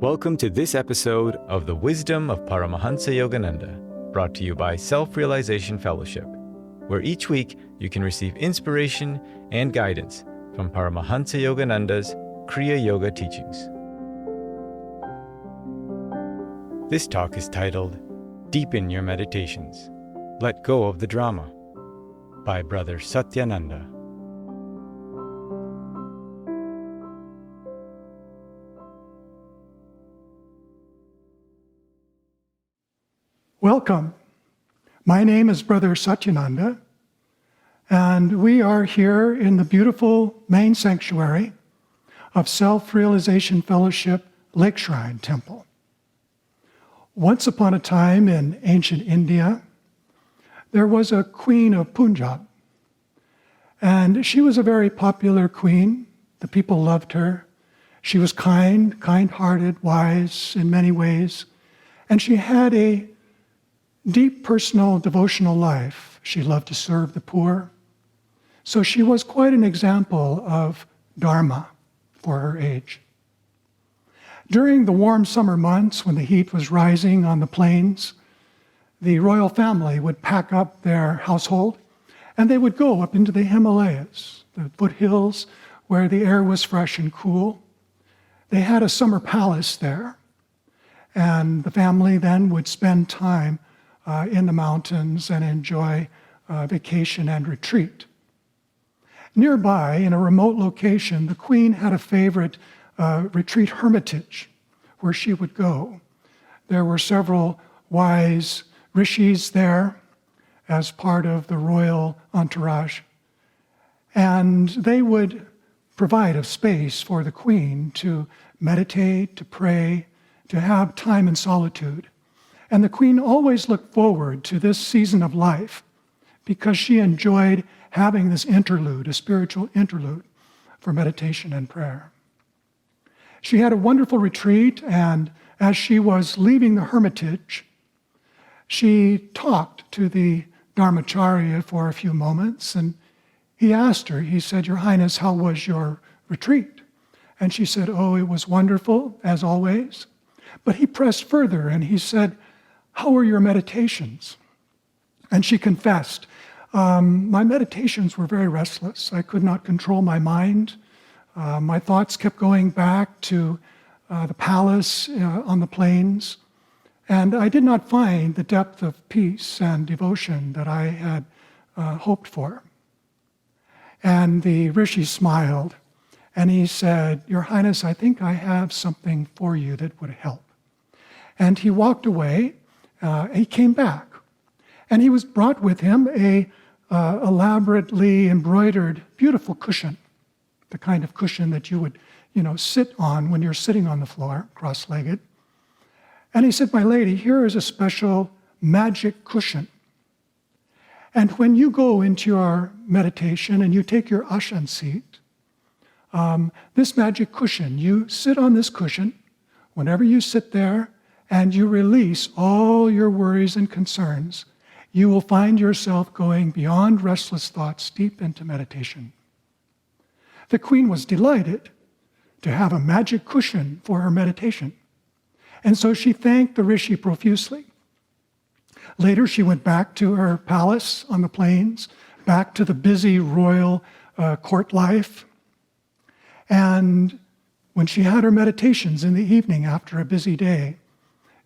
Welcome to this episode of The Wisdom of Paramahansa Yogananda, brought to you by Self-Realization Fellowship, where each week you can receive inspiration and guidance from Paramahansa Yogananda's Kriya Yoga teachings. This talk is titled, Deepen Your Meditations, Let Go of the Drama, by Brother Satyananda. Welcome. My name is Brother Satyananda, and we are here in the beautiful main sanctuary of Self-Realization Fellowship Lake Shrine Temple. Once upon a time in ancient India, there was a queen of Punjab, and she was a very popular queen. The people loved her. She was kind-hearted, wise in many ways, and she had a deep personal devotional life. She loved to serve the poor. So she was quite an example of Dharma for her age. During the warm summer months when the heat was rising on the plains, the royal family would pack up their household and they would go up into the Himalayas, the foothills where the air was fresh and cool. They had a summer palace there, and the family then would spend time in the mountains and enjoy vacation and retreat. Nearby, in a remote location, the queen had a favorite retreat hermitage where she would go. There were several wise rishis there as part of the royal entourage, and they would provide a space for the queen to meditate, to pray, to have time in solitude. And the queen always looked forward to this season of life because she enjoyed having this interlude, a spiritual interlude for meditation and prayer. She had a wonderful retreat, and as she was leaving the hermitage, she talked to the Dharmacharya for a few moments, and he asked her, he said, "Your Highness, how was your retreat?" And she said, "Oh, it was wonderful, as always." But he pressed further, and he said, "How were your meditations?" And she confessed, "My meditations were very restless. I could not control my mind. My thoughts kept going back to the palace on the plains, and I did not find the depth of peace and devotion that I had hoped for." And the rishi smiled, and he said, "Your Highness, I think I have something for you that would help." And he walked away. He came back, and he was brought with him a elaborately embroidered, beautiful cushion, the kind of cushion that you would, sit on when you're sitting on the floor, cross-legged. And he said, "My lady, here is a special magic cushion. And when you go into your meditation and you take your ashan seat, this magic cushion, you sit on this cushion. Whenever you sit there, and you release all your worries and concerns, you will find yourself going beyond restless thoughts deep into meditation." The queen was delighted to have a magic cushion for her meditation, and so she thanked the rishi profusely. Later, she went back to her palace on the plains, back to the busy royal court life, and when she had her meditations in the evening after a busy day,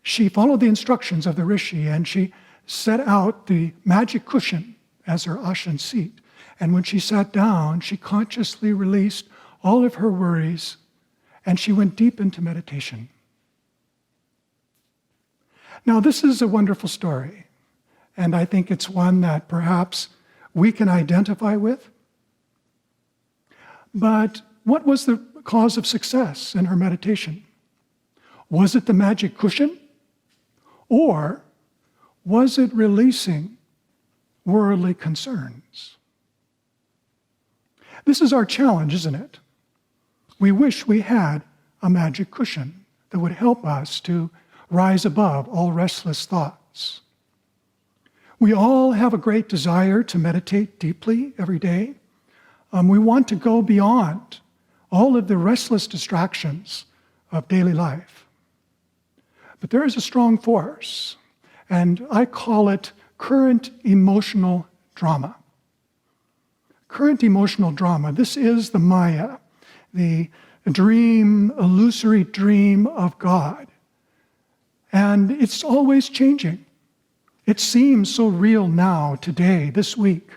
she followed the instructions of the rishi, and she set out the magic cushion as her ashan seat. And when she sat down, she consciously released all of her worries, and she went deep into meditation. Now, this is a wonderful story, and I think it's one that perhaps we can identify with. But what was the cause of success in her meditation? Was it the magic cushion? Or was it releasing worldly concerns? This is our challenge, isn't it? We wish we had a magic cushion that would help us to rise above all restless thoughts. We all have a great desire to meditate deeply every day. We want to go beyond all of the restless distractions of daily life. But there is a strong force, and I call it current emotional drama. Current emotional drama. This is the Maya, the dream, illusory dream of God. And it's always changing. It seems so real now, today, this week.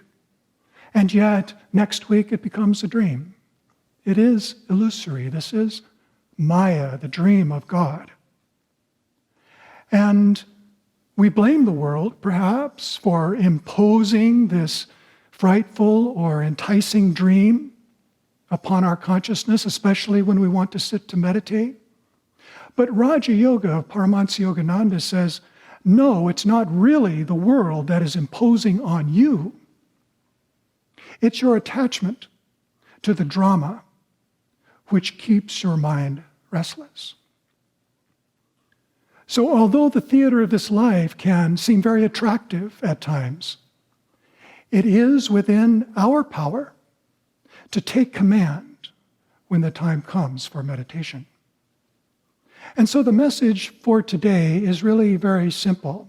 And yet, next week it becomes a dream. It is illusory. This is Maya, the dream of God. And we blame the world, perhaps, for imposing this frightful or enticing dream upon our consciousness, especially when we want to sit to meditate. But Raja Yoga of Paramahansa Yogananda says, no, it's not really the world that is imposing on you. It's your attachment to the drama which keeps your mind restless. So although the theater of this life can seem very attractive at times, it is within our power to take command when the time comes for meditation. And so the message for today is really very simple.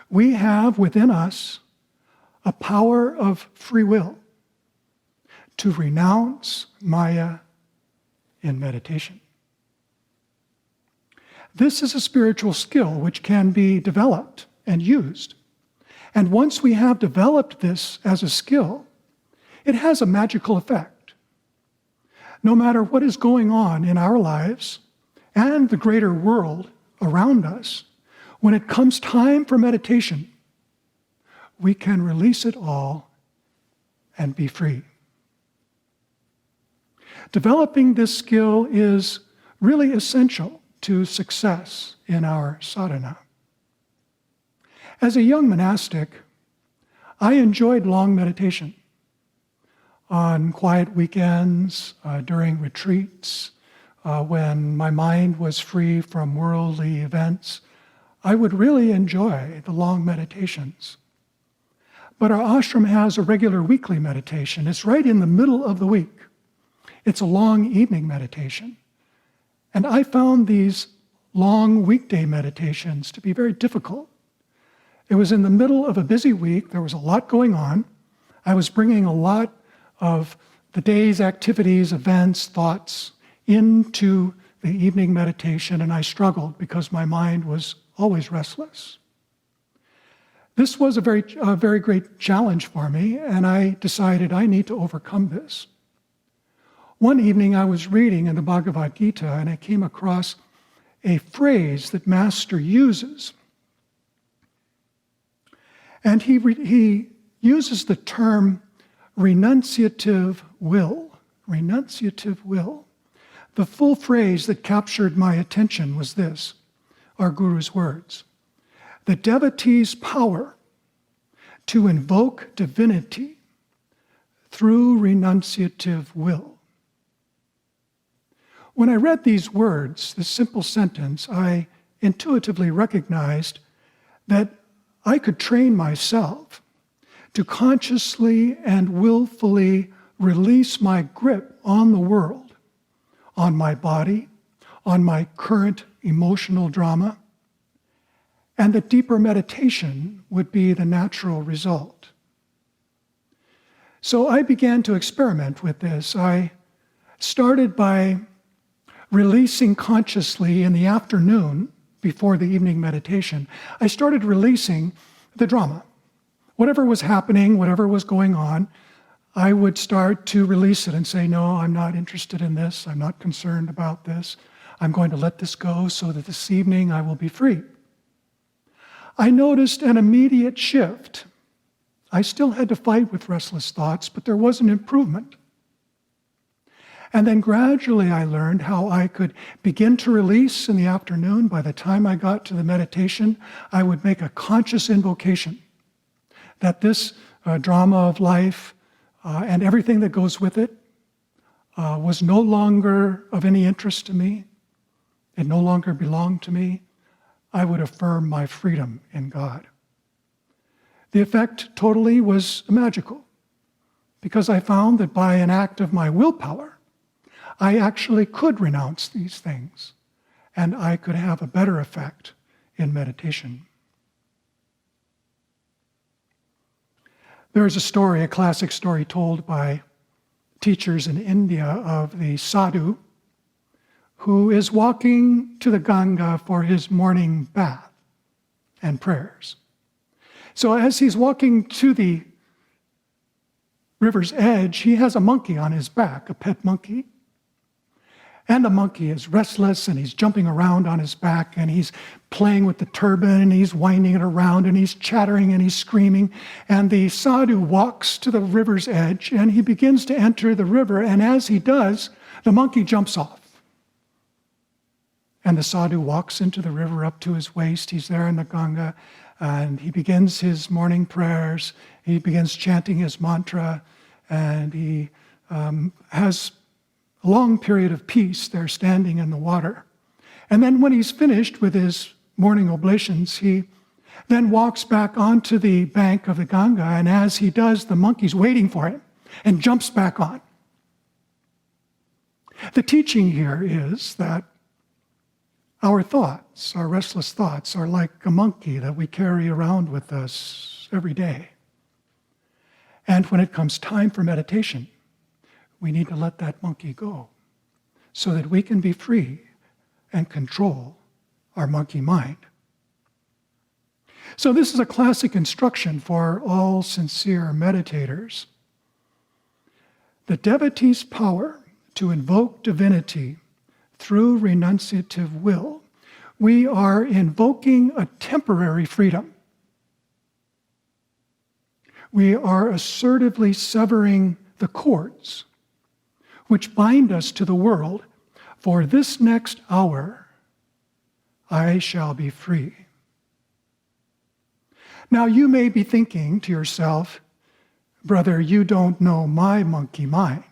We have within us a power of free will to renounce Maya in meditation. This is a spiritual skill which can be developed and used. And once we have developed this as a skill, it has a magical effect. No matter what is going on in our lives and the greater world around us, when it comes time for meditation, we can release it all and be free. Developing this skill is really essential to success in our sadhana. As a young monastic, I enjoyed long meditation. On quiet weekends, during retreats, when my mind was free from worldly events, I would really enjoy the long meditations. But our ashram has a regular weekly meditation. It's right in the middle of the week. It's a long evening meditation. And I found these long weekday meditations to be very difficult. It was in the middle of a busy week. There was a lot going on. I was bringing a lot of the day's activities, events, thoughts into the evening meditation, and I struggled because my mind was always restless. This was a very great challenge for me, and I decided I need to overcome this. One evening I was reading in the Bhagavad Gita, and I came across a phrase that Master uses. And he uses the term renunciative will. Renunciative will. The full phrase that captured my attention was this, our Guru's words. The devotee's power to invoke divinity through renunciative will. When I read these words, this simple sentence, I intuitively recognized that I could train myself to consciously and willfully release my grip on the world, on my body, on my current emotional drama, and that deeper meditation would be the natural result. So I began to experiment with this. I started by releasing consciously in the afternoon before the evening meditation. I started releasing the drama. Whatever was happening, whatever was going on, I would start to release it and say, no, I'm not interested in this. I'm not concerned about this. I'm going to let this go so that this evening I will be free. I noticed an immediate shift. I still had to fight with restless thoughts, but there was an improvement. And then gradually I learned how I could begin to release in the afternoon. By the time I got to the meditation, I would make a conscious invocation that this drama of life and everything that goes with it was no longer of any interest to me. It no longer belonged to me. I would affirm my freedom in God. The effect totally was magical, because I found that by an act of my willpower, I actually could renounce these things and I could have a better effect in meditation. There is a story, a classic story told by teachers in India of the sadhu who is walking to the Ganga for his morning bath and prayers. So as he's walking to the river's edge, he has a monkey on his back, a pet monkey. And the monkey is restless, and he's jumping around on his back, and he's playing with the turban, and he's winding it around, and he's chattering, and he's screaming. And the sadhu walks to the river's edge, and he begins to enter the river, and as he does, the monkey jumps off. And the sadhu walks into the river up to his waist. He's there in the Ganga, and he begins his morning prayers. He begins chanting his mantra, and he has a long period of peace there standing in the water. And then when he's finished with his morning oblations, he then walks back onto the bank of the Ganga, and as he does, the monkey's waiting for him and jumps back on. The teaching here is that our thoughts, our restless thoughts, are like a monkey that we carry around with us every day. And when it comes time for meditation, we need to let that monkey go so that we can be free and control our monkey mind. So this is a classic instruction for all sincere meditators. The devotee's power to invoke divinity through renunciative will, we are invoking a temporary freedom. We are assertively severing the cords which bind us to the world. For this next hour, I shall be free. Now you may be thinking to yourself, brother, you don't know my monkey mind.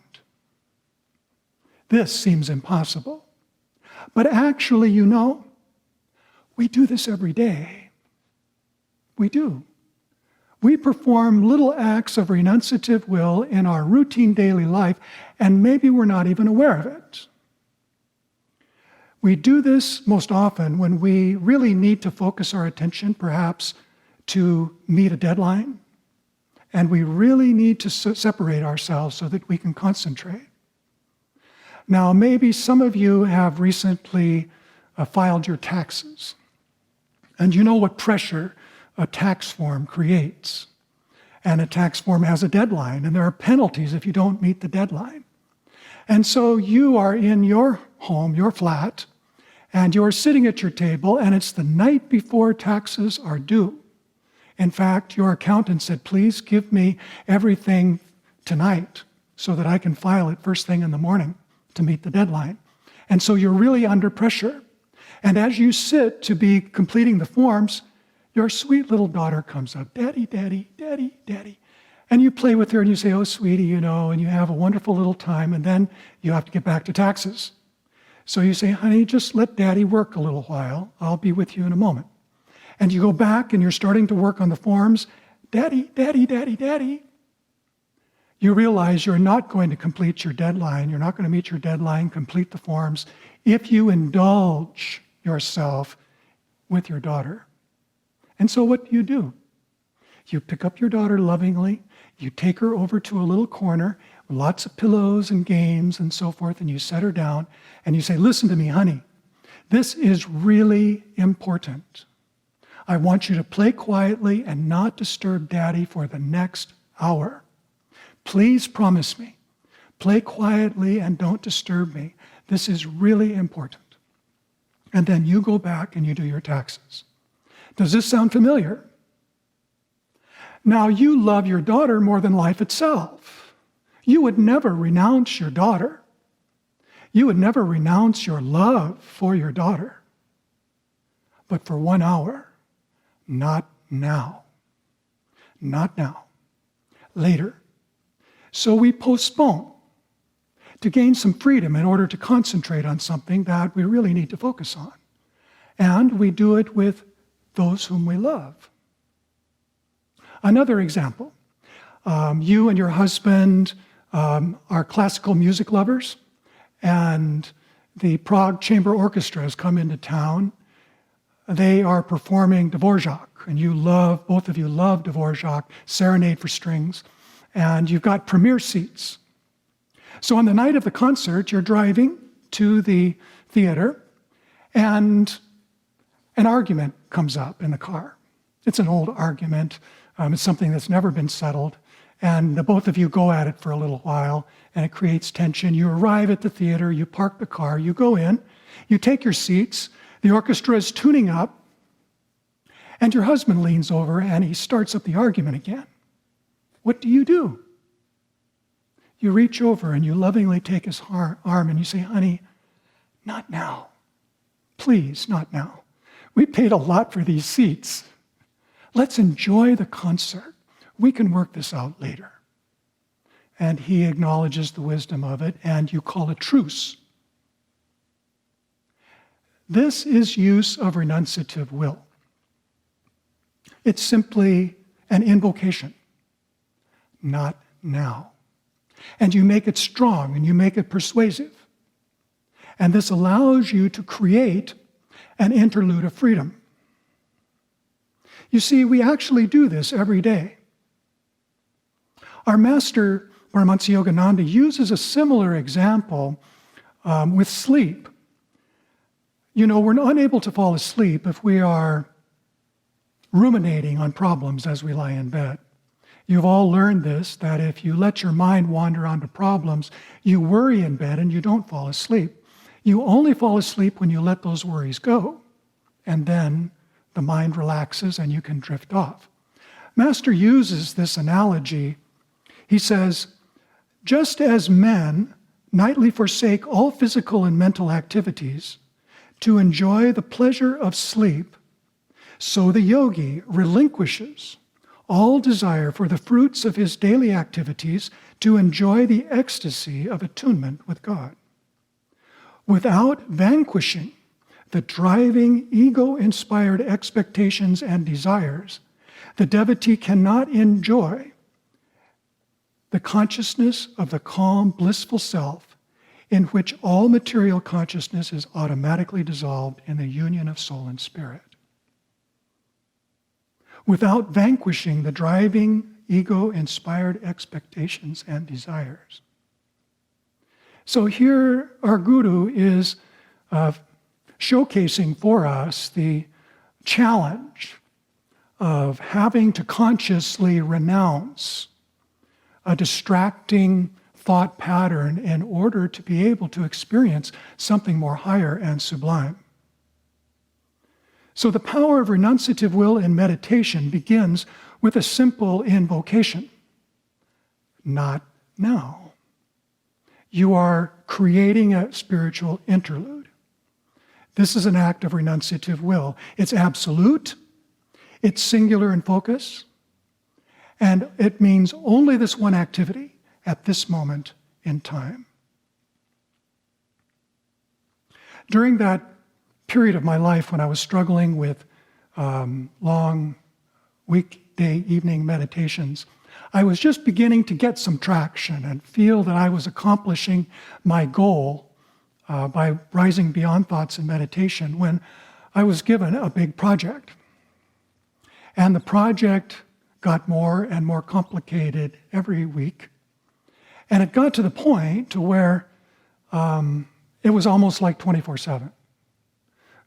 This seems impossible. But actually, you know, we do this every day. We do. We perform little acts of renunciative will in our routine daily life, and maybe we're not even aware of it. We do this most often when we really need to focus our attention, perhaps to meet a deadline, and we really need to separate ourselves so that we can concentrate. Now, maybe some of you have recently filed your taxes, and you know what pressure a tax form creates. And a tax form has a deadline, and there are penalties if you don't meet the deadline. And so you are in your home, your flat, and you're sitting at your table, and it's the night before taxes are due. In fact, your accountant said, please give me everything tonight so that I can file it first thing in the morning to meet the deadline. And so you're really under pressure. And as you sit to be completing the forms, your sweet little daughter comes up, Daddy, Daddy, Daddy, Daddy. And you play with her and you say, oh, sweetie, you know, and you have a wonderful little time, and then you have to get back to taxes. So you say, honey, just let Daddy work a little while. I'll be with you in a moment. And you go back and you're starting to work on the forms. Daddy, Daddy, Daddy, Daddy. You realize you're not going to complete your deadline. You're not going to meet your deadline, complete the forms, if you indulge yourself with your daughter. And so what do? You pick up your daughter lovingly, you take her over to a little corner with lots of pillows and games and so forth, and you set her down and you say, listen to me, honey, this is really important. I want you to play quietly and not disturb Daddy for the next hour. Please promise me, play quietly and don't disturb me. This is really important. And then you go back and you do your taxes. Does this sound familiar? Now, you love your daughter more than life itself. You would never renounce your daughter. You would never renounce your love for your daughter. But for 1 hour, not now. Not now. Later. So we postpone to gain some freedom in order to concentrate on something that we really need to focus on. And we do it with those whom we love. Another example, you and your husband are classical music lovers, and the Prague Chamber Orchestra has come into town. They are performing Dvorak, and both of you love Dvorak, Serenade for Strings, and you've got premier seats. So on the night of the concert, you're driving to the theater, and an argument comes up in the car. It's an old argument. It's something that's never been settled. And the both of you go at it for a little while, and it creates tension. You arrive at the theater, you park the car, you go in, you take your seats, the orchestra is tuning up, and your husband leans over and he starts up the argument again. What do? You reach over and you lovingly take his arm and you say, honey, not now. Please, not now. We paid a lot for these seats. Let's enjoy the concert. We can work this out later. And he acknowledges the wisdom of it, and you call a truce. This is use of renunciative will. It's simply an invocation. Not now. And you make it strong, and you make it persuasive. And this allows you to create an interlude of freedom. You see, we actually do this every day. Our master, Paramahansaji Yogananda, uses a similar example with sleep. You know, we're unable to fall asleep if we are ruminating on problems as we lie in bed. You've all learned this, that if you let your mind wander onto problems, you worry in bed and you don't fall asleep. You only fall asleep when you let those worries go, and then the mind relaxes and you can drift off. Master uses this analogy. He says, just as men nightly forsake all physical and mental activities to enjoy the pleasure of sleep, so the yogi relinquishes all desire for the fruits of his daily activities to enjoy the ecstasy of attunement with God. Without vanquishing the driving ego-inspired expectations and desires, the devotee cannot enjoy the consciousness of the calm, blissful self in which all material consciousness is automatically dissolved in the union of soul and spirit. Without vanquishing the driving ego-inspired expectations and desires. So here our Guru is showcasing for us the challenge of having to consciously renounce a distracting thought pattern in order to be able to experience something more higher and sublime. So the power of renunciative will in meditation begins with a simple invocation. Not now. You are creating a spiritual interlude. This is an act of renunciative will. It's absolute, it's singular in focus, and it means only this one activity at this moment in time. During that period of my life when I was struggling with long weekday evening meditations, I was just beginning to get some traction and feel that I was accomplishing my goal by rising beyond thoughts in meditation when I was given a big project. And the project got more and more complicated every week. And it got to the point to where it was almost like 24/7.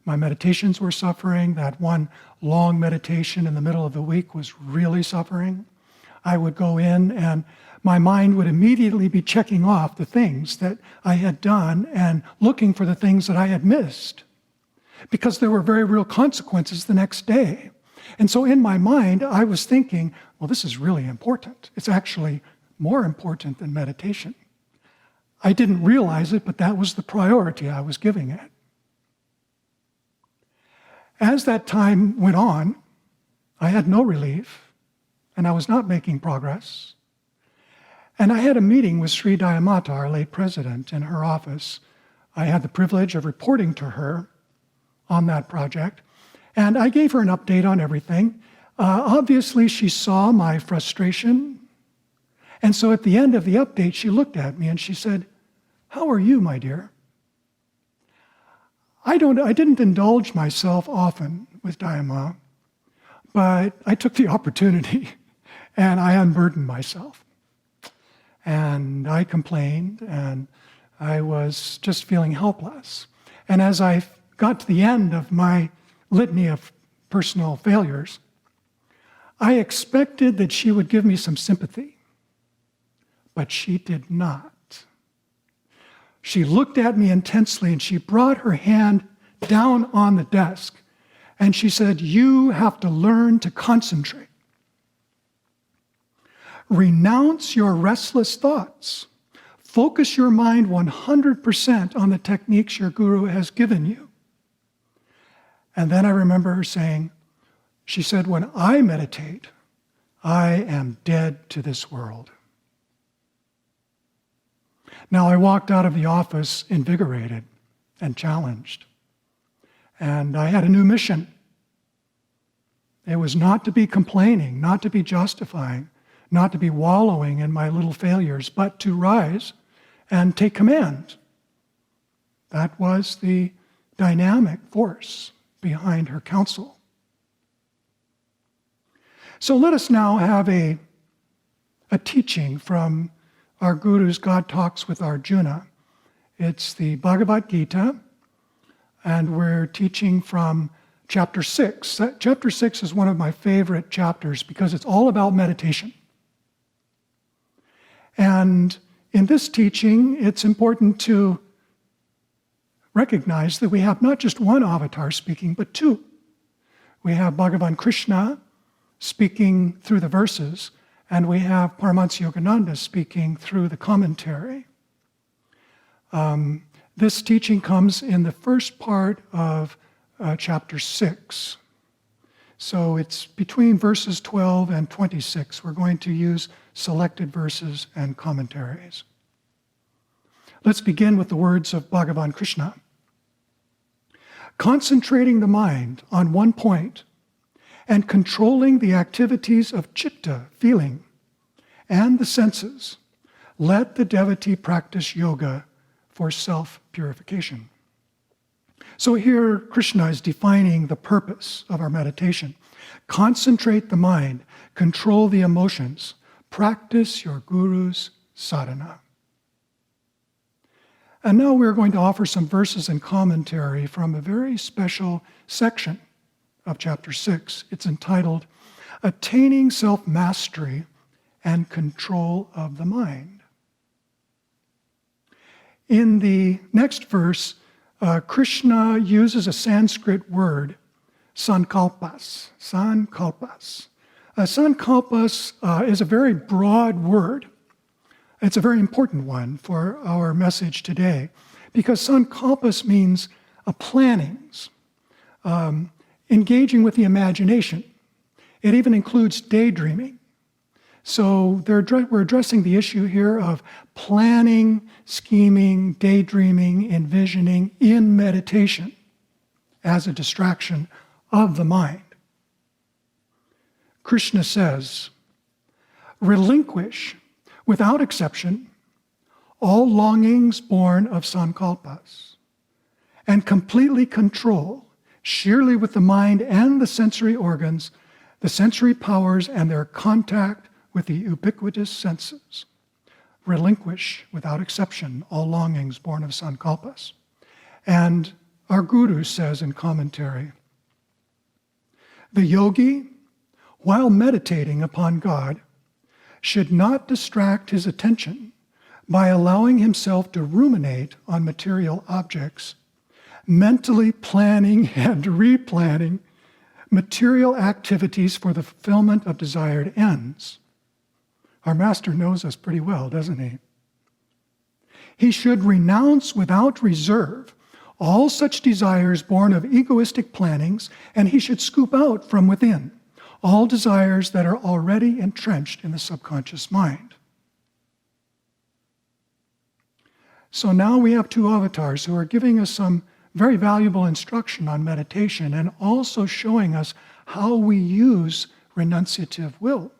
My meditations were suffering. That one long meditation in the middle of the week was really suffering. I would go in and my mind would immediately be checking off the things that I had done and looking for the things that I had missed, because there were very real consequences the next day. And so in my mind, I was thinking, well, this is really important. It's actually more important than meditation. I didn't realize it, but that was the priority I was giving it. As that time went on, I had no relief, and I was not making progress. And I had a meeting with Sri Dayamata, our late president, in her office. I had the privilege of reporting to her on that project, and I gave her an update on everything. Obviously, she saw my frustration, and so at the end of the update, she looked at me and she said, "How are you, my dear?" I didn't indulge myself often with Dhyama, but I took the opportunity and I unburdened myself. And I complained, and I was just feeling helpless. And as I got to the end of my litany of personal failures, I expected that she would give me some sympathy, but she did not. She looked at me intensely, and she brought her hand down on the desk, and she said, "You have to learn to concentrate. Renounce your restless thoughts. Focus your mind 100% on the techniques your guru has given you." And then I remember her saying, she said, "When I meditate, I am dead to this world." Now, I walked out of the office invigorated and challenged. And I had a new mission. It was not to be complaining, not to be justifying, not to be wallowing in my little failures, but to rise and take command. That was the dynamic force behind her counsel. So let us now have a teaching from our Guru's God Talks with Arjuna. It's the Bhagavad Gita, and we're teaching from chapter 6. Chapter 6 is one of my favorite chapters because it's all about meditation. And in this teaching, it's important to recognize that we have not just one avatar speaking, but two. We have Bhagavan Krishna speaking through the verses, and we have Paramahansaji Yogananda speaking through the commentary. This teaching comes in the first part of chapter 6. So it's between verses 12 and 26. We're going to use selected verses and commentaries. Let's begin with the words of Bhagavan Krishna. Concentrating the mind on one point and controlling the activities of citta, feeling, and the senses, let the devotee practice yoga for self-purification. So here Krishna is defining the purpose of our meditation. Concentrate the mind, control the emotions, practice your guru's sadhana. And now we're going to offer some verses and commentary from a very special section of chapter 6. It's entitled, Attaining Self-Mastery and Control of the Mind. In the next verse, Krishna uses a Sanskrit word, sankalpas. Sankalpas. Sankalpas is a very broad word. It's a very important one for our message today, because sankalpas means plannings, engaging with the imagination. It even includes daydreaming. So we're addressing the issue here of planning, scheming, daydreaming, envisioning in meditation as a distraction of the mind. Krishna says, relinquish, without exception, all longings born of sankalpas, and completely control, sheerly with the mind and the sensory organs, the sensory powers and their contact with the ubiquitous senses. Relinquish, without exception, all longings born of sankalpas. And our Guru says in commentary, the yogi, while meditating upon God, should not distract his attention by allowing himself to ruminate on material objects, mentally planning and replanning material activities for the fulfillment of desired ends. Our master knows us pretty well, doesn't he? He should renounce without reserve all such desires born of egoistic plannings, and he should scoop out from within all desires that are already entrenched in the subconscious mind. So now we have two avatars who are giving us some very valuable instruction on meditation and also showing us how we use renunciative will.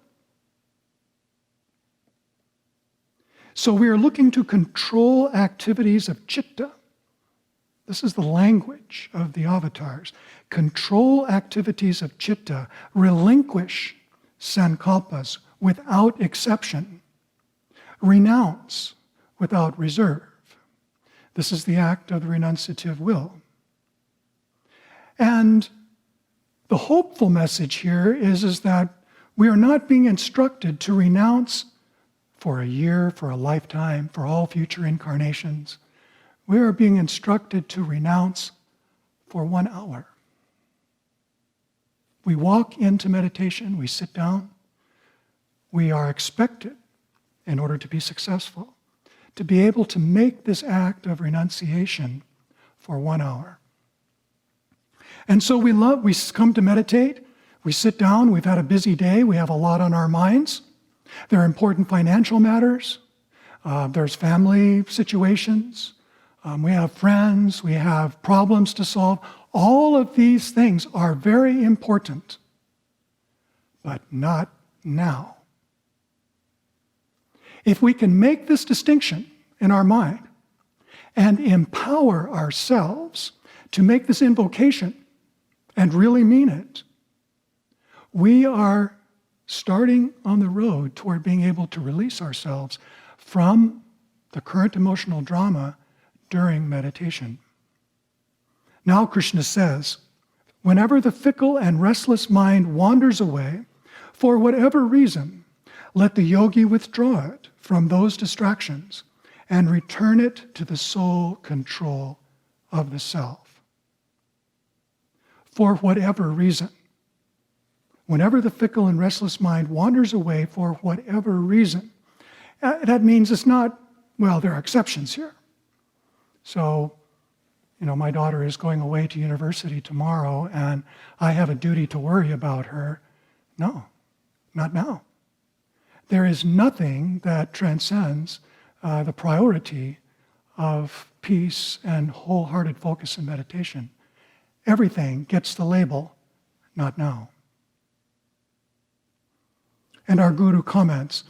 So we are looking to control activities of citta, This is the language of the avatars. Control activities of chitta, relinquish sankalpas without exception, renounce without reserve. This is the act of the renunciative will. And the hopeful message here is that we are not being instructed to renounce for a year, for a lifetime, for all future incarnations. We are being instructed to renounce for 1 hour. We walk into meditation, we sit down. We are expected, in order to be successful, to be able to make this act of renunciation for 1 hour. And so we come to meditate, we sit down, we've had a busy day, we have a lot on our minds. There are important financial matters, there's family situations, we have friends, we have problems to solve. All of these things are very important, but not now. If we can make this distinction in our mind and empower ourselves to make this invocation and really mean it, we are starting on the road toward being able to release ourselves from the current emotional drama during meditation. Now Krishna says, whenever the fickle and restless mind wanders away, for whatever reason, let the yogi withdraw it from those distractions and return it to the sole control of the self. For whatever reason. Whenever the fickle and restless mind wanders away for whatever reason, that means it's not, well, there are exceptions here. So, my daughter is going away to university tomorrow and I have a duty to worry about her. No, not now. There is nothing that transcends the priority of peace and wholehearted focus and meditation. Everything gets the label, not now. And our Guru comments,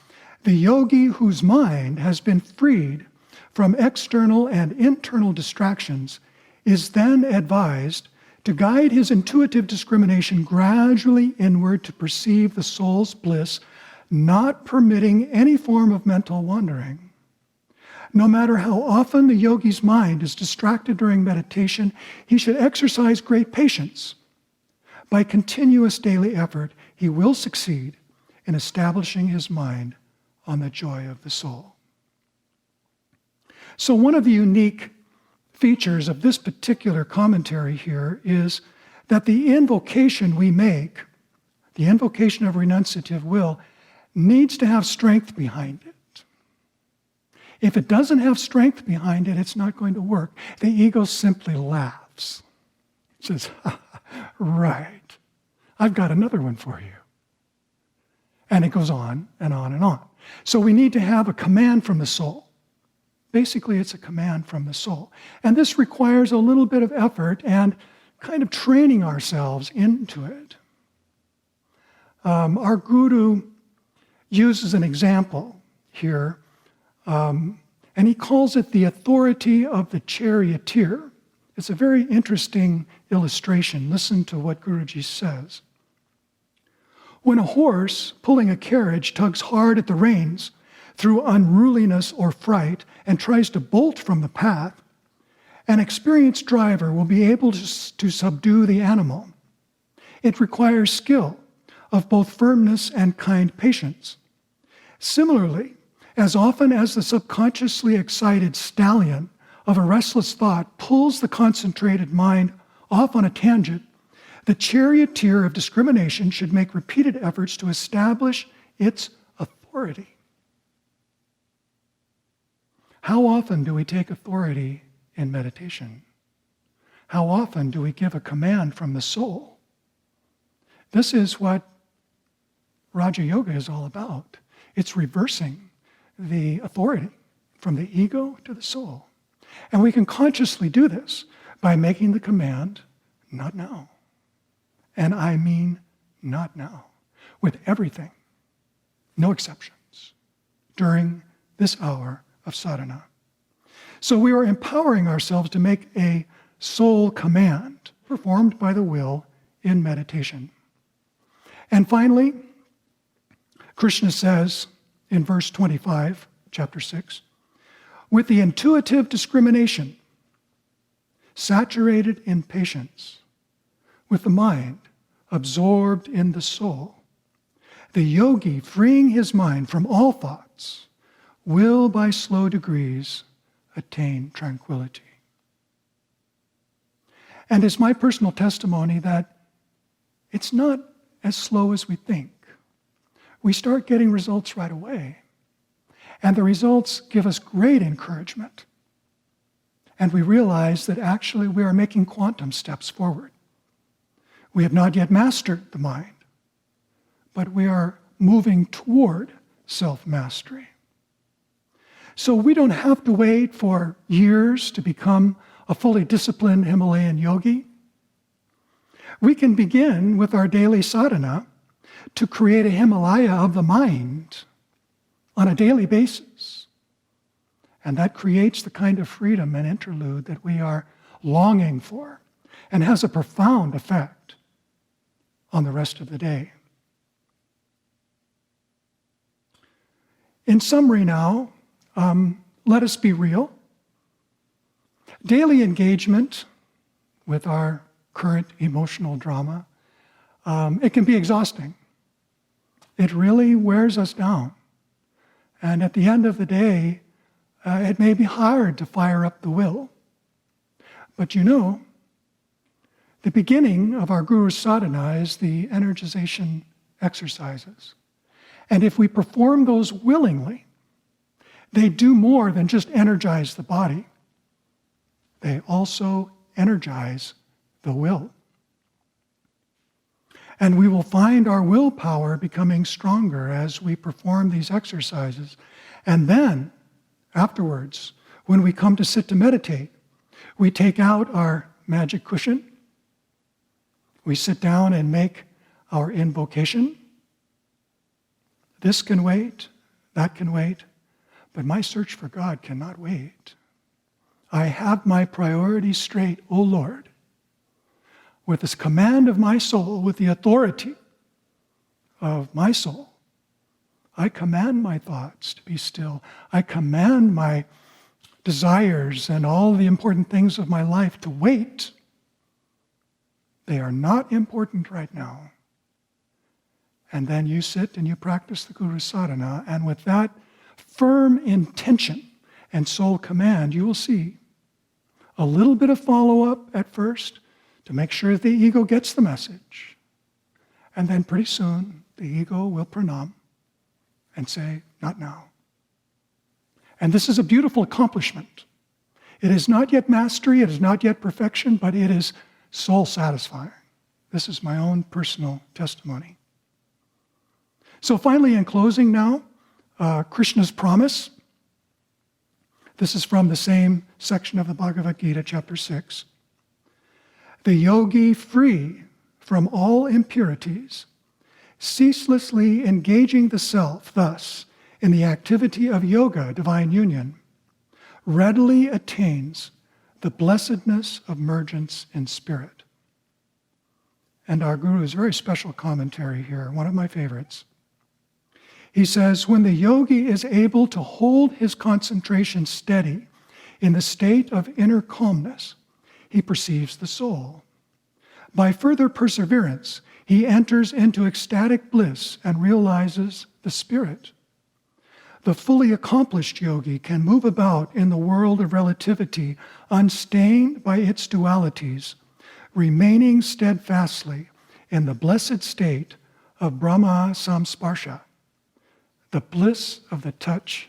the yogi whose mind has been freed from external and internal distractions is then advised to guide his intuitive discrimination gradually inward to perceive the soul's bliss, not permitting any form of mental wandering. No matter how often the yogi's mind is distracted during meditation, he should exercise great patience. By continuous daily effort, he will succeed in establishing his mind on the joy of the soul. So one of the unique features of this particular commentary here is that the invocation we make, the invocation of renunciative will, needs to have strength behind it. If it doesn't have strength behind it, it's not going to work. The ego simply laughs. It says, right, I've got another one for you. And it goes on and on and on. So we need to have a command from the soul. Basically, it's a command from the soul. And this requires a little bit of effort and kind of training ourselves into it. Our Guru uses an example here, and he calls it the authority of the charioteer. It's a very interesting illustration. Listen to what Guruji says. When a horse pulling a carriage tugs hard at the reins through unruliness or fright and tries to bolt from the path, an experienced driver will be able to subdue the animal. It requires skill of both firmness and kind patience. Similarly, as often as the subconsciously excited stallion of a restless thought pulls the concentrated mind off on a tangent, the charioteer of discrimination should make repeated efforts to establish its authority. How often do we take authority in meditation? How often do we give a command from the soul? This is what Raja Yoga is all about. It's reversing the authority from the ego to the soul. And we can consciously do this by making the command, not now. And I mean not now, with everything, no exceptions, during this hour of sadhana. So we are empowering ourselves to make a soul command performed by the will in meditation. And finally, Krishna says in verse 25, chapter 6, with the intuitive discrimination, saturated in patience, with the mind absorbed in the soul, the yogi, freeing his mind from all thoughts, will by slow degrees attain tranquility. And it's my personal testimony that it's not as slow as we think. We start getting results right away. And the results give us great encouragement. And we realize that actually we are making quantum steps forward. We have not yet mastered the mind, but we are moving toward self-mastery. So we don't have to wait for years to become a fully disciplined Himalayan yogi. We can begin with our daily sadhana to create a Himalaya of the mind on a daily basis. And that creates the kind of freedom and interlude that we are longing for and has a profound effect on the rest of the day. In summary now, let us be real. Daily engagement with our current emotional drama, it can be exhausting. It really wears us down. And at the end of the day, it may be hard to fire up the will. But you know, the beginning of our Guru's sadhana is the energization exercises. And if we perform those willingly, they do more than just energize the body. They also energize the will. And we will find our willpower becoming stronger as we perform these exercises. And then, afterwards, when we come to sit to meditate, we take out our magic cushion, we sit down and make our invocation. This can wait, that can wait, but my search for God cannot wait. I have my priorities straight, O Lord. With this command of my soul, with the authority of my soul, I command my thoughts to be still. I command my desires and all the important things of my life to wait. They are not important right now. And then you sit and you practice the Guru's sadhana, and with that firm intention and soul command, you will see a little bit of follow-up at first to make sure the ego gets the message. And then pretty soon, the ego will pranam and say, not now. And this is a beautiful accomplishment. It is not yet mastery, it is not yet perfection, but it is soul-satisfying. This is my own personal testimony. So finally, in closing now, Krishna's promise. This is from the same section of the Bhagavad Gita, chapter 6. The yogi, free from all impurities, ceaselessly engaging the self, thus, in the activity of yoga, divine union, readily attains the blessedness of mergence in spirit. And our Guru's very special commentary here, one of my favorites. He says, when the yogi is able to hold his concentration steady in the state of inner calmness, he perceives the soul. By further perseverance, he enters into ecstatic bliss and realizes the spirit. The fully accomplished yogi can move about in the world of relativity unstained by its dualities, remaining steadfastly in the blessed state of Brahma Samsparsha, the bliss of the touch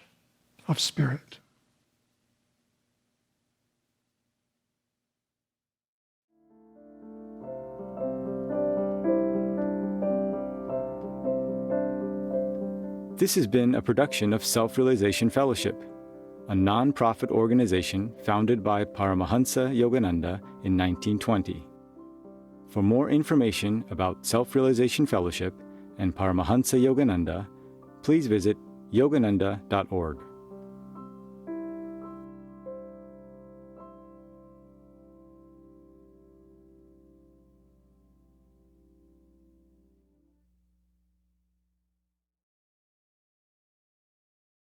of spirit. This has been a production of Self-Realization Fellowship, a non-profit organization founded by Paramahansa Yogananda in 1920. For more information about Self-Realization Fellowship and Paramahansa Yogananda, please visit yogananda.org.